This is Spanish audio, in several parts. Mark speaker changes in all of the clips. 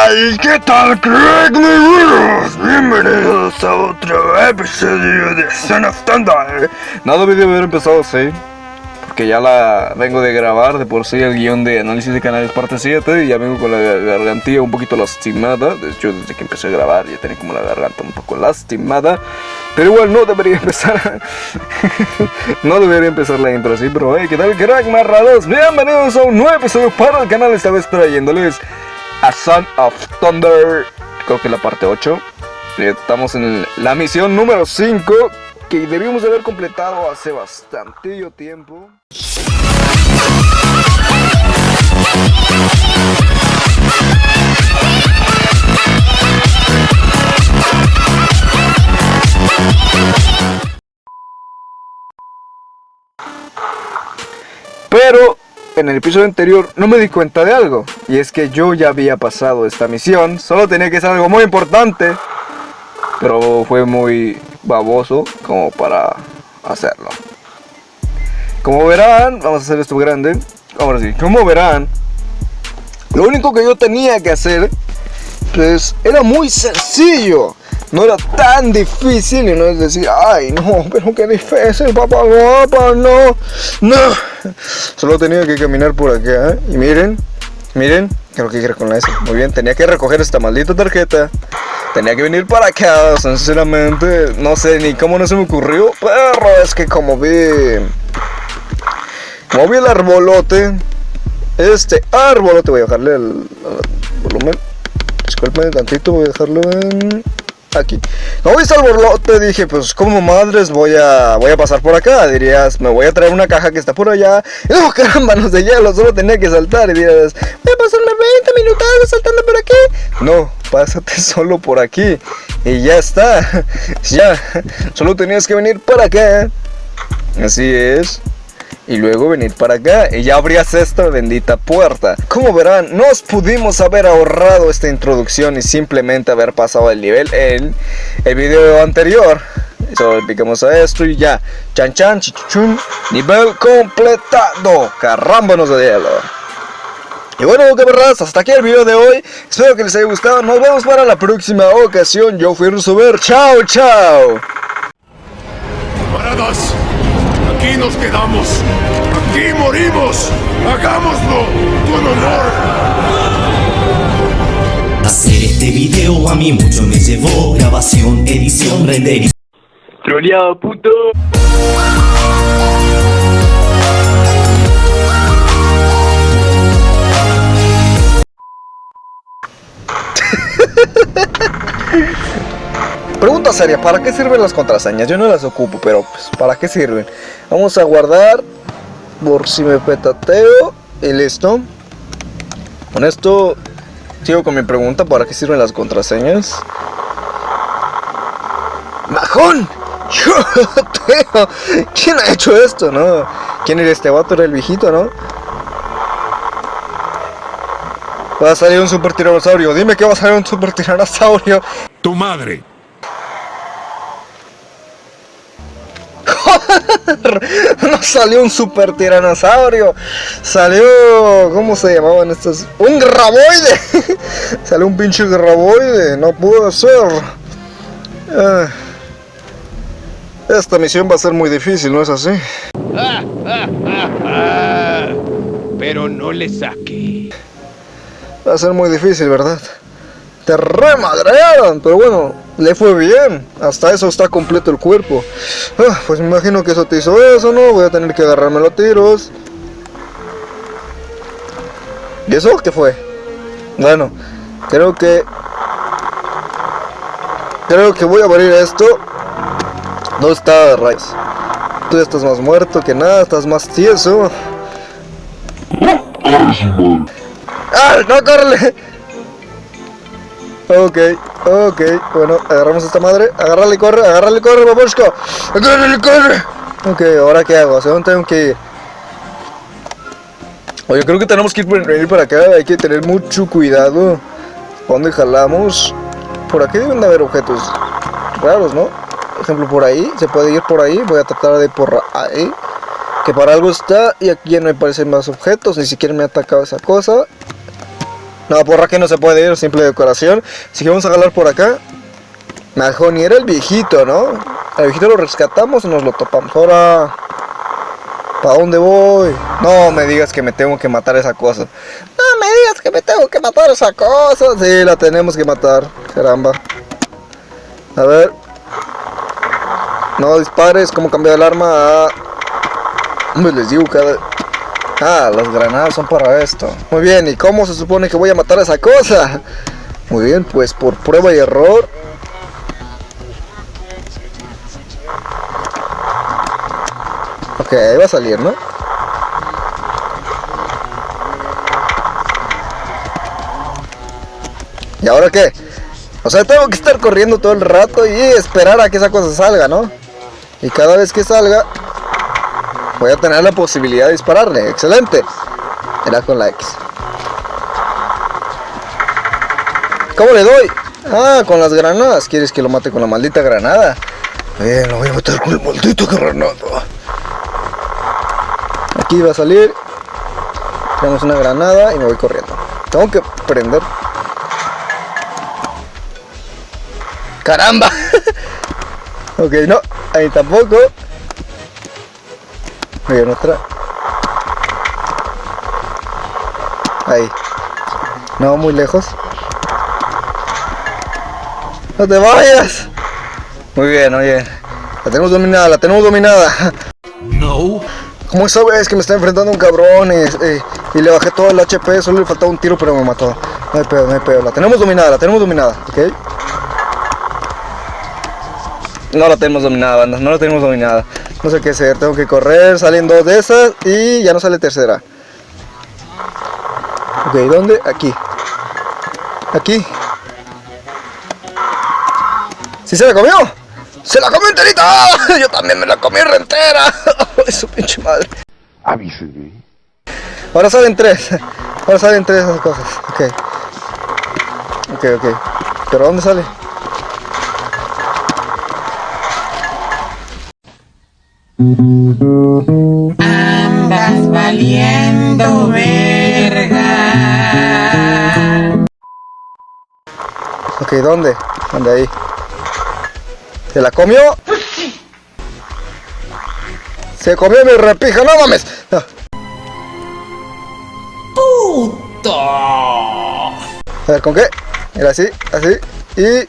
Speaker 1: Ay, ¿qué tal, Craig? Muy buenos. Bienvenidos a otro episodio de Son of Thunder. No debí de haber empezado así, porque ya la vengo de grabar de por sí el guión de análisis de canales parte 7 y ya vengo con la gargantilla un poquito lastimada. De hecho, desde que empecé a grabar ya tenía como la garganta un poco lastimada. Pero igual no debería empezar no debería empezar la intro así, pero hey, ¿qué tal, crack marrados? Bienvenidos a un nuevo episodio para el canal, esta vez trayéndoles a Son of Thunder, creo que la parte 8. Estamos en la misión número 5, que debimos de haber completado hace bastante tiempo. Pero en el episodio anterior no me di cuenta de algo, y es que yo ya había pasado esta misión. Solo tenía que ser algo muy importante, pero fue muy baboso como para hacerlo. Como verán, vamos a hacer esto grande. Ahora sí, como verán, lo único que yo tenía que hacer pues era muy sencillo. No era tan difícil y no es decir, ay no, pero qué difícil, papá, no. Solo tenía que caminar por acá, y miren, ¿qué es lo que quiero con eso? Muy bien, tenía que recoger esta maldita tarjeta. Tenía que venir para acá, sinceramente, no sé ni cómo no se me ocurrió, pero es que como vi el arbolote, voy a dejarle el volumen, disculpen tantito, voy a dejarlo en... aquí. Como viste el borlote, dije, pues como madres voy a pasar por acá. Dirías, me voy a traer una caja que está por allá. Y no, caramba, no de hielo, solo tenía que saltar. Y dirías, voy a pasarme 20 minutos saltando por aquí. No, pásate solo por aquí y ya está. Ya, solo tenías que venir para acá. Así es. Y luego venir para acá y ya abrías esta bendita puerta. Como verán, nos pudimos haber ahorrado esta introducción y simplemente haber pasado el nivel en el video anterior. Solo picamos a esto y ya. Chan chan, chichuchun. Nivel completado. Carrámbanos de hielo. Y bueno, camarradas, hasta aquí el video de hoy. Espero que les haya gustado. Nos vemos para la próxima ocasión. Yo fui Rusover. Chao, chao.
Speaker 2: ¡Paradas! Aquí nos quedamos, aquí morimos, hagámoslo con honor.
Speaker 3: Hacer este video a mí mucho me llevó, grabación, edición, render.
Speaker 4: Troleado, puto.
Speaker 1: Pregunta seria, ¿para qué sirven las contraseñas? Yo no las ocupo, pero pues, ¿para qué sirven? Vamos a guardar por si me petateo y listo. Con esto sigo con mi pregunta, ¿para qué sirven las contraseñas? ¡Majón! ¡Tío! ¿Quién ha hecho esto, no? ¿Quién era este vato? Era el viejito, ¿no? Va a salir un super tiranosaurio. Dime que va a salir un super tiranosaurio.
Speaker 2: Tu madre.
Speaker 1: No salió un super tiranosaurio. Salió... ¿cómo se llamaban estos? ¡Un graboide! Salió un pinche graboide. No pudo ser. Esta misión va a ser muy difícil, ¿no es así?
Speaker 2: Pero no le saque.
Speaker 1: Va a ser muy difícil, ¿verdad? Te remadrearon, pero bueno, le fue bien. Hasta eso está completo el cuerpo. Pues me imagino que eso te hizo eso, ¿no? Voy a tener que agarrármelo a tiros. ¿Y eso qué fue? Bueno, creo que voy a abrir esto. ¿Dónde está Rice? Tú ya estás más muerto que nada, estás más tieso. ¡Ah! ¡No, córrele! Ok, bueno, agarramos a esta madre. Agárrale y corre, babushko. Agárrale y corre. Ok, ¿ahora qué hago? ¿Hacia dónde tengo que ir? Oye, creo que tenemos que venir para acá. Hay que tener mucho cuidado. ¿Dónde jalamos? Por aquí deben de haber objetos raros, ¿no? Por ejemplo, por ahí, se puede ir por ahí. Voy a tratar de por ahí, que para algo está. Y aquí ya no me parecen más objetos. Ni siquiera me ha atacado esa cosa. No, por aquí no se puede ir, simple decoración. Así que vamos a jalar por acá. Mahoney era el viejito, ¿no? El viejito lo rescatamos y nos lo topamos. Ahora, ¿para dónde voy? No me digas que me tengo que matar esa cosa. No me digas que me tengo que matar esa cosa. Sí, la tenemos que matar. Caramba. A ver. No dispares. ¿Cómo cambiar el arma? Hombre, les digo cada... Ah, las granadas son para esto. Muy bien, ¿y cómo se supone que voy a matar a esa cosa? Muy bien, pues por prueba y error. Ok, ahí va a salir, ¿no? ¿Y ahora qué? O sea, tengo que estar corriendo todo el rato y esperar a que esa cosa salga, ¿no? Y cada vez que salga voy a tener la posibilidad de dispararle. Excelente. Era con la X. ¿Cómo le doy? Ah, con las granadas. ¿Quieres que lo mate con la maldita granada? Bien, lo voy a matar con el maldito granada. Aquí va a salir. Tenemos una granada y me voy corriendo. Tengo que prender. ¡Caramba! Ok, no, ahí tampoco. Muy bien, otra. Ahí. No, muy lejos. ¡No te vayas! Muy bien, oye. La tenemos dominada, la tenemos dominada.
Speaker 3: No.
Speaker 1: Como esa vez que me está enfrentando un cabrón y le bajé todo el HP, solo le faltaba un tiro pero me mató. No hay pedo, no hay pedo. La tenemos dominada, ¿ok? No la tenemos dominada, banda, no la tenemos dominada. No sé qué hacer, tengo que correr, salen dos de esas y ya no sale tercera. Ok, ¿dónde? Aquí. Aquí. ¿Sí se la comió? ¡Se la comió enterita! ¡Ah! Yo también me la comí entera. Su pinche madre.
Speaker 2: Avísenme.
Speaker 1: Ahora salen tres. Ahora salen tres esas cosas. Ok. ¿Pero dónde sale?
Speaker 5: Andas valiendo verga.
Speaker 1: Ok, ¿dónde? ¿Dónde ahí? ¿Se la comió? Se comió mi repija, no mames. No.
Speaker 5: ¡Puto!
Speaker 1: A ver, ¿con qué? Mira, así, así. Y...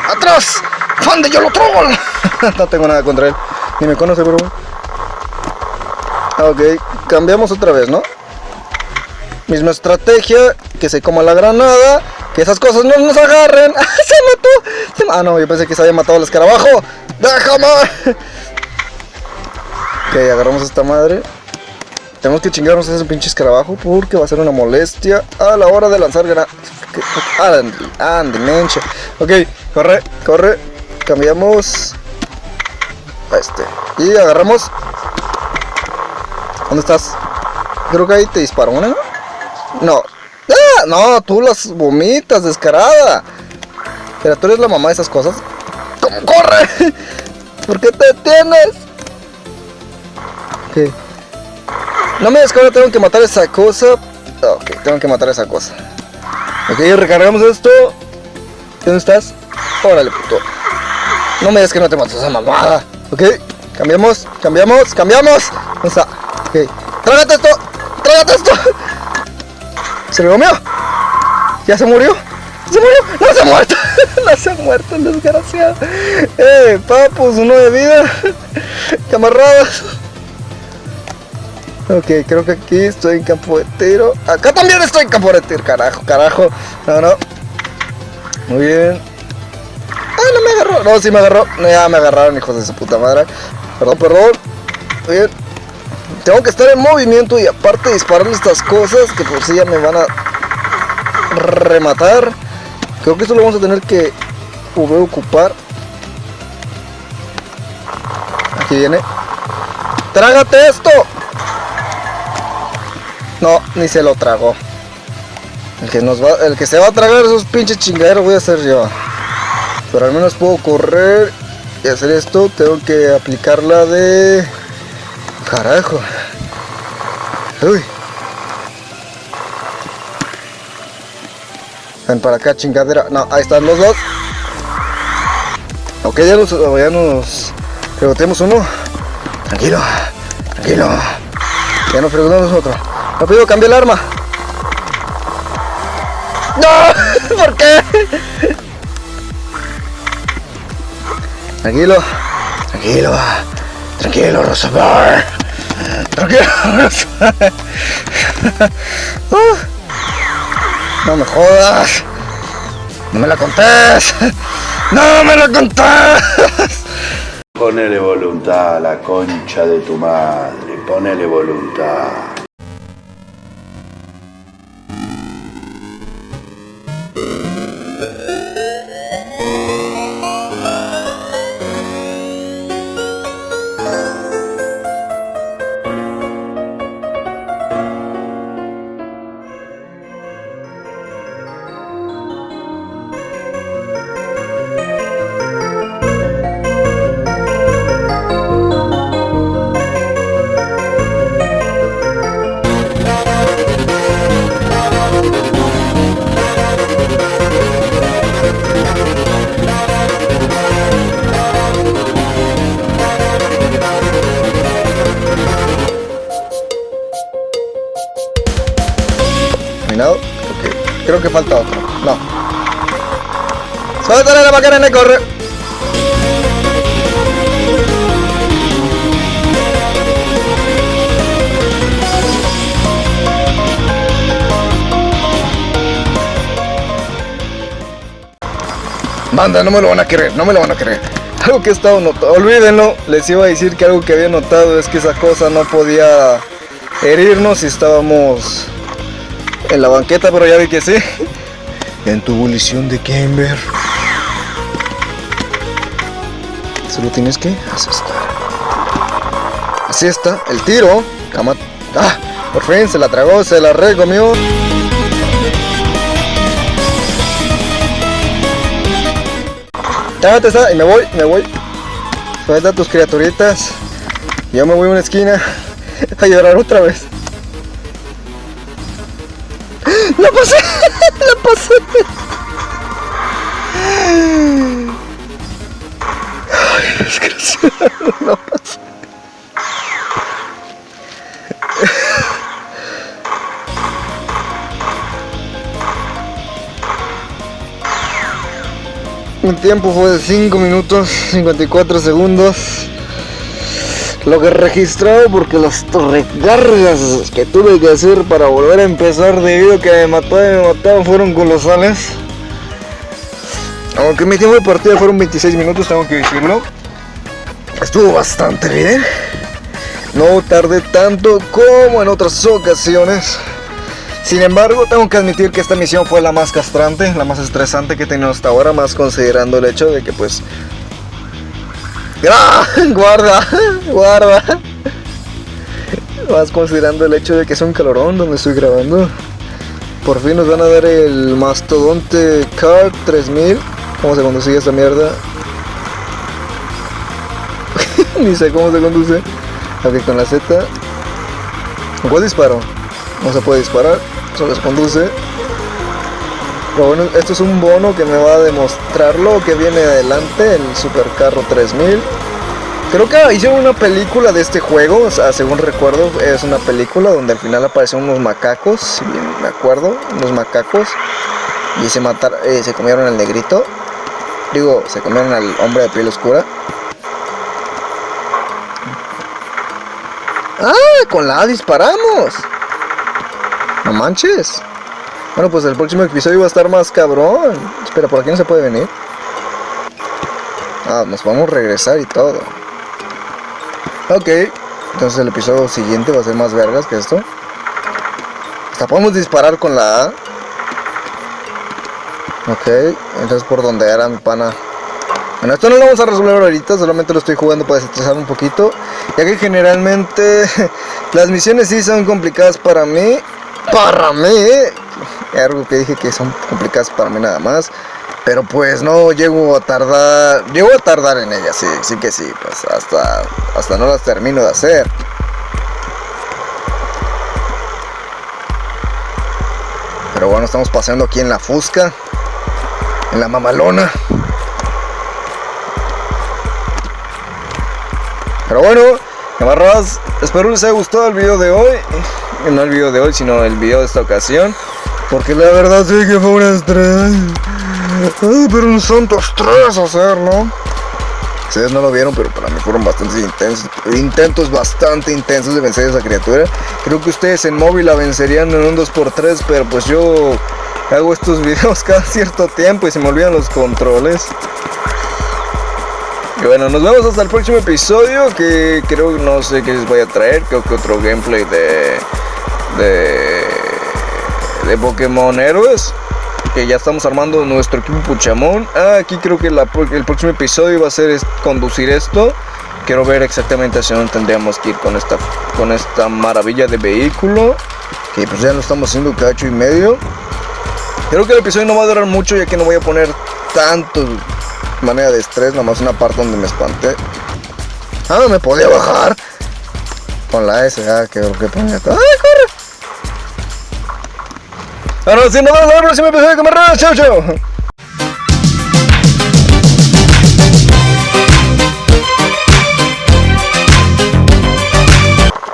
Speaker 1: ¡atrás! ¡Fan de yo lo troll! No tengo nada contra él. Ni me conoce, pero bueno. Ok, cambiamos otra vez, ¿no? Misma estrategia. Que se coma la granada. Que esas cosas no nos agarren. ¡Se mató! Ah, no, yo pensé que se había matado el escarabajo. ¡Déjame! Ok, agarramos esta madre. Tenemos que chingarnos a ese pinche escarabajo porque va a ser una molestia a la hora de lanzar granadas. Mencha. Ok, corre, corre. Cambiamos a este. Y agarramos. ¿Dónde estás? Creo que ahí te disparó, ¿no? No. ¡Ah! No, tú las vomitas, descarada. Pero tú eres la mamá de esas cosas. ¿Cómo corre? ¿Por qué te detienes? Ok. No me digas que ahora tengo que matar esa cosa. Ok, tengo que matar esa cosa. Ok, recargamos esto. ¿Dónde estás? Órale, puto. No me digas que no te matas esa mamada. Ok, cambiamos, cambiamos, cambiamos. ¿Dónde está? Ok, trágate esto. Trágate esto. ¿Se lo comió? ¿Ya se murió? ¿Se murió? ¡No se ha muerto! ¡No se ha muerto el desgraciado! Papus, uno de vida. Camaradas. Ok, creo que aquí estoy en campo de tiro. Acá también estoy en campo de tiro. Carajo, carajo. No, no. Muy bien. Ah, no me agarró. No, sí me agarró. No, ya me agarraron, hijos de su puta madre. Perdón, perdón. Muy bien. Tengo que estar en movimiento y aparte dispararle estas cosas que por si ya me van a rematar. Creo que esto lo vamos a tener que ocupar. Aquí viene. ¡Trágate esto! No, ni se lo tragó. El que se va a tragar esos pinches chingaderos voy a ser yo. Pero al menos puedo correr y hacer esto. Tengo que aplicar la de... Carajo. Uy. Ven para acá, chingadera. No, ahí están los dos. Ok, ya nos preguntemos uno. Tranquilo, tranquilo. Ya nos preguntamos otro. Rápido, cambia el arma. ¡No! ¿Por qué? Tranquilo, tranquilo. Tranquilo, Rosabar. Tranquilo, Rosabar. No me jodas. No me la contés. No me la contés.
Speaker 6: Ponele voluntad a la concha de tu madre. Ponele voluntad.
Speaker 1: ¿Terminado? Ok. Creo que falta otro. No. ¡Suéltale la Macarena y corre! Banda, no me lo van a querer, no me lo van a querer. Algo que he estado notando, olvídenlo, les iba a decir que algo que había notado es que esa cosa no podía herirnos si estábamos en la banqueta, pero ya vi que sí. En tu ebullición de Kimber. Solo tienes que asustar. Así está, el tiro. ¡Ah! Por fin se la tragó, se la recomió. Trágate esa y me voy. Suelta a tus criaturitas. Yo me voy a una esquina a llorar otra vez. ¡La pasé! ¡La pasé! Ay, desgraciado, no pasé. Mi tiempo fue de 5 minutos 54 segundos. Lo que he registrado porque las recargas que tuve que hacer para volver a empezar debido a que me mataban fueron colosales. Aunque mi tiempo de partida fueron 26 minutos, tengo que decirlo. Estuvo bastante bien. No tardé tanto como en otras ocasiones. Sin embargo, tengo que admitir que esta misión fue la más castrante, la más estresante que he tenido hasta ahora, más considerando el hecho de que pues... ¡Ah! ¡Guarda! Más considerando el hecho de que es un calorón donde estoy grabando. Por fin nos van a dar el mastodonte Card 3000. ¿Cómo se conducía esta mierda? Ni sé cómo se conduce. Ok, con la Z. ¿Con cuál disparo? No se puede disparar, solo se conduce. Pero bueno, esto es un bono que me va a demostrar lo que viene adelante, el Supercarro 3000. Creo que hicieron una película de este juego, o sea, según recuerdo, es una película donde al final aparecieron unos macacos, si bien me acuerdo, unos macacos. Y se comieron al negrito. Digo, se comieron al hombre de piel oscura. ¡Ah! Con la A disparamos. No manches. Bueno, pues el próximo episodio va a estar más cabrón. Espera, por aquí no se puede venir. Ah, nos vamos a regresar y todo. Ok. Entonces el episodio siguiente va a ser más vergas que esto. Hasta podemos disparar con la A. Ok. Entonces por donde era mi pana. Bueno, esto no lo vamos a resolver ahorita, solamente lo estoy jugando para desestresar un poquito. Ya que generalmente las misiones sí son complicadas para mí. Para mí, algo que dije que son complicadas para mí nada más. Pero pues no llego a tardar en ellas, sí que sí, pues hasta no las termino de hacer. Pero bueno, estamos paseando aquí en la Fusca, en la mamalona. Pero bueno, camaradas, espero les haya gustado el video de hoy. No el video de hoy, sino el video de esta ocasión. Porque la verdad sí que fue un estrés. Ay, pero un santo estrés hacerlo. Ustedes no lo vieron, pero para mí fueron bastante intentos bastante intensos de vencer a esa criatura. Creo que ustedes en móvil la vencerían en un 2x3, pero pues yo hago estos videos cada cierto tiempo y se me olvidan los controles. Y bueno, nos vemos hasta el próximo episodio, que creo, no sé qué les voy a traer. Creo que otro gameplay de Pokémon Héroes, que ya estamos armando nuestro equipo Puchamón. Aquí creo que el próximo episodio va a ser conducir esto. Quiero ver exactamente hacia dónde tendríamos que ir con esta maravilla de vehículo, que pues ya lo estamos haciendo cacho y medio. Creo que el episodio no va a durar mucho, ya que no voy a poner tanto manera de estrés, nada más una parte donde me espanté. No me podía bajar con la S, que ponía. ¡Ay, corre! Ahora sí, nos vemos en el próximo episodio de Camaradas. Chau, chau.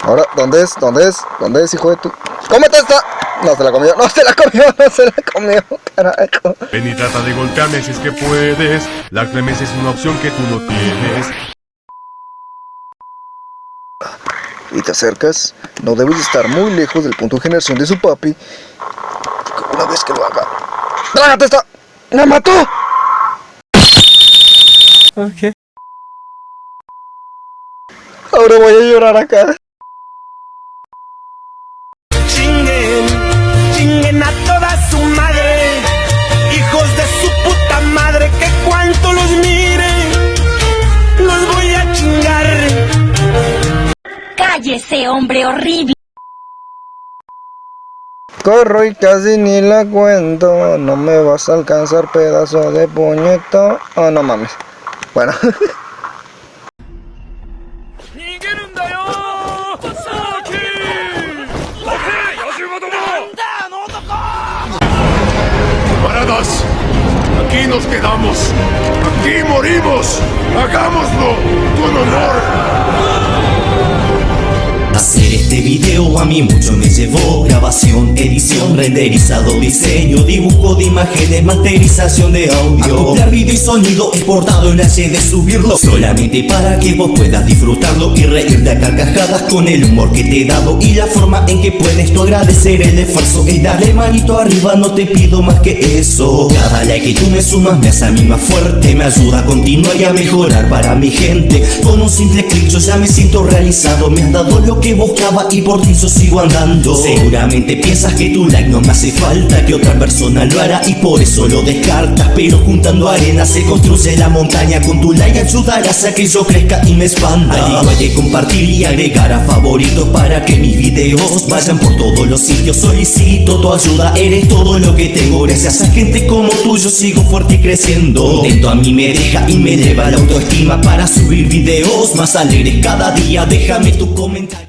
Speaker 1: Ahora, ¿dónde es? ¿Dónde es? ¿Dónde es, hijo de tu? ¡Cómete esta! No se la comió, no se la comió, no se la comió, carajo.
Speaker 2: Ven y trata de golpearme si es que puedes. La clemencia es una opción que tú no tienes.
Speaker 1: Y te acercas, no debes estar muy lejos del punto de generación de su papi. Porque una vez que lo haga, ¡trágate esta! ¡Me mató! Ok. Ahora voy a llorar acá.
Speaker 7: Chinguen a toda su madre, hijos de su puta madre, que cuanto los miren, los voy a chingar.
Speaker 8: ¡Cállese, hombre horrible!
Speaker 1: Corro y casi ni la cuento, no me vas a alcanzar, pedazo de puñeto. Oh, no mames. Bueno.
Speaker 2: Camaradas, aquí nos quedamos. Aquí morimos. Hagámoslo con honor.
Speaker 3: Hacer este video a mí mucho me llevó. Grabación, edición, renderizado, diseño, dibujo de imágenes, masterización de audio, acoplar video y sonido, exportado en HD, subirlo solamente para que vos puedas disfrutarlo y reírte a carcajadas con el humor que te he dado y la forma en que puedes tú agradecer el esfuerzo y darle manito arriba, no te pido más que eso. Cada like que tú me sumas me hace a mí más fuerte, me ayuda a continuar y a mejorar para mi gente. Con un simple clic yo ya me siento realizado, me has dado lo que buscaba y por ti yo sigo andando. Seguramente piensas que tu like no me hace falta, que otra persona lo hará y por eso lo descartas, pero juntando arena se construye la montaña. Con tu like ayudarás a que yo crezca y me expanda. Al igual que compartir y agregar a favoritos para que mis videos vayan por todos los sitios. Solicito tu ayuda, eres todo lo que tengo. Gracias a gente como tú yo sigo fuerte y creciendo. Contento a mí me deja y me eleva la autoestima para subir videos más alegres cada día. Déjame tu comentario.